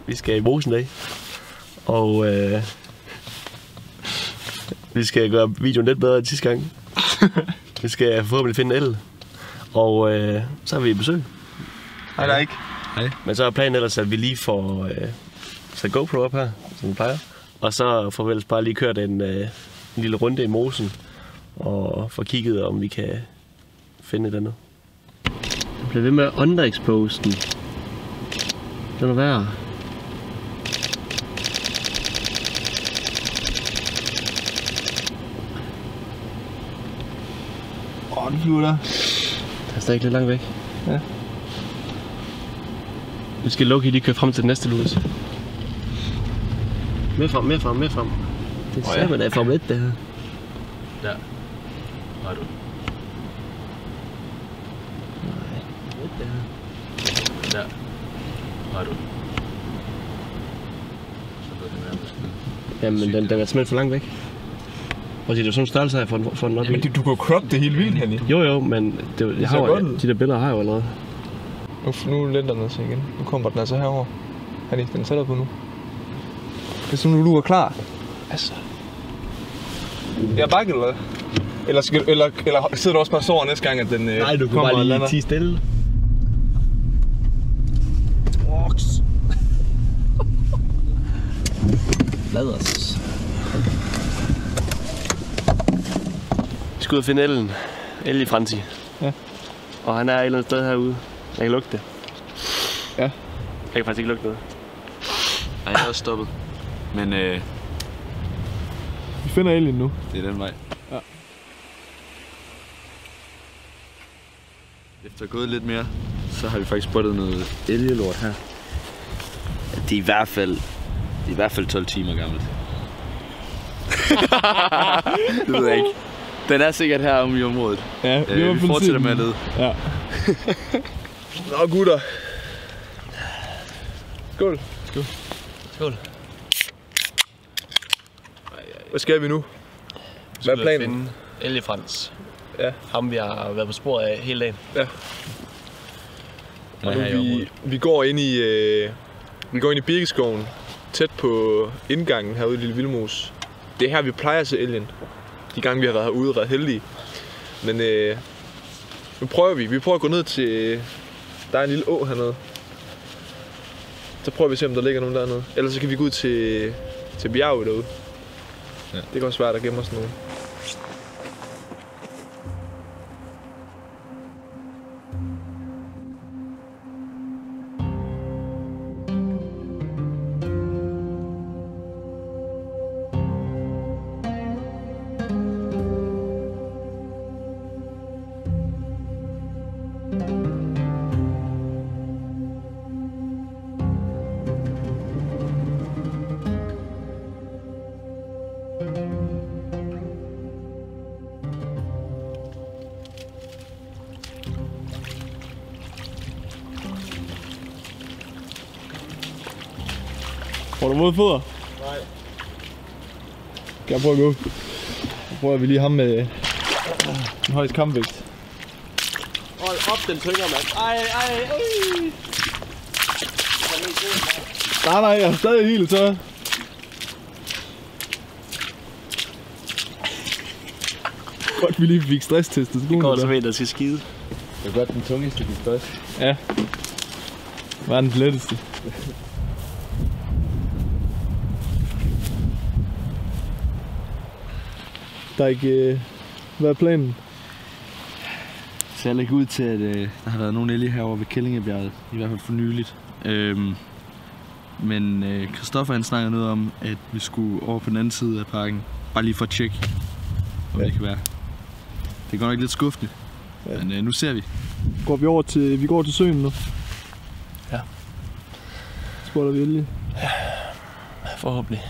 Vi skal i mosen af. Og vi skal gøre videoen lidt bedre end sidste gang. Vi skal forhåbentlig finde el. Og så er vi i besøg. Hej der ikke. Hej. Men så er planen ellers, at vi lige får sat GoPro op her, som vi plejer. Og så får vi ellers bare lige kørt en lille runde i mosen. Og få kigget, om vi kan finde et andet. Jeg bliver ved med at underexpose den. Den er værd. Den flyver der. Den er stadig lidt langt væk. Ja. Vi skal lukke lige køre frem til den næste lus. Mere frem. Det er simpelthen af Formel 1, det her. Der. Har du. Nej, det her. Der. Har du. Så ved det nærmest. Jamen, den er simpelthen for langt væk. Og det er sådan en størrelse her for den op i. Men du kan jo crop det hele vildt, Henny. Jo, men jeg har jo, de der billeder har jeg jo allerede. Nu letter den altså igen. Nu kommer den altså herover. Henny, den sætter på nu. Hvis nu er klar. Altså. Jeg er bakket, eller eller sidder du også bare og sover næste gang, at den nej, du kan bare lige tige stille. Lad os. Vi skal ud og finde Ellen. El i Franti. Ja. Og han er et eller andet sted herude. Jeg kan lugte det. Ja. Jeg kan faktisk ikke lugte noget. Nej, jeg er også stoppet. Men vi finder Elin nu. det er den vej. Ja. Efter gået lidt mere, så har vi faktisk spottet noget elgelort her. Det er i hvert fald 12 timer gammelt. Det ved jeg ikke. Den er sikkert her om i området. Ja, vi fortsætter med at lede. Ja. Nå gutter. Skål. Skål. Hvad skal vi nu? Hvad er planen? Finde Elefants. Ja. Ham vi har været på sporet af hele dagen. Ja. Og nu vi går ind i Birkeskoven, tæt på indgangen herude i Lille Vildmose. Det er her vi plejer at se elgen. De gange vi har været herude, ret heldige. Men nu prøver vi. Vi prøver at gå ned til. Der er en lille å hernede. Så prøver vi at se om der ligger nogen dernede. Ellers så kan vi gå ud til bjerget derude. Ja. Det kan også være der gemmer sådan noget. Får du mod fødder? Nej. Kan jeg prøve at gå? Så prøver vi lige ham med den højeste kampvægt. Hold op, den tynger, mand. Ej. Nej, jeg er stadig helt tør. Godt, vi lige fik stresstestet. Det går så ved, der skal skide. Det er godt den tungeste gik først. Ja. Hvad er den letteste? Der er ikke... Hvad er planen? Det ser ikke ud til, at der har været nogen elge herovre ved Kællingebjerget. I hvert fald for nyligt. Men Christoffer han snakkede noget om, at vi skulle over på den anden side af parken. Bare lige for at tjekke, hvad det kan være. Det går nok lidt skuffende. Ja. Men nu ser vi. Vi går til søen nu. Ja. Spotter vi elge. Ja, forhåbentlig.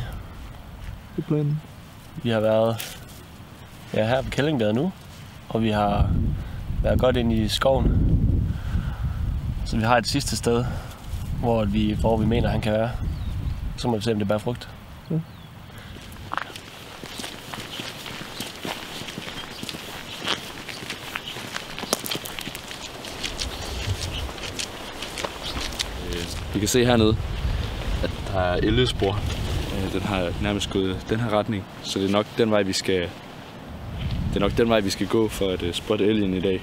Det er planen. Vi har været her på Kællingebjerget nu, og vi har været godt ind i skoven. Så vi har et sidste sted, hvor vi mener, han kan være. Så må vi se, om det bærer frugt. Ja. Vi kan se hernede, at der er elgespor. Den har nærmest gået den her retning, så det er nok den vej, vi skal gå for at spotte elgen i dag.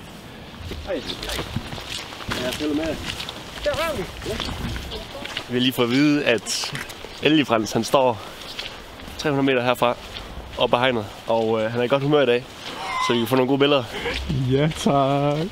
Vi har lige fået at vide, at Elgefrans, han står 300 meter herfra op ad hegnet, og han er i godt humør i dag, så vi kan få nogle gode billeder. Ja, tak.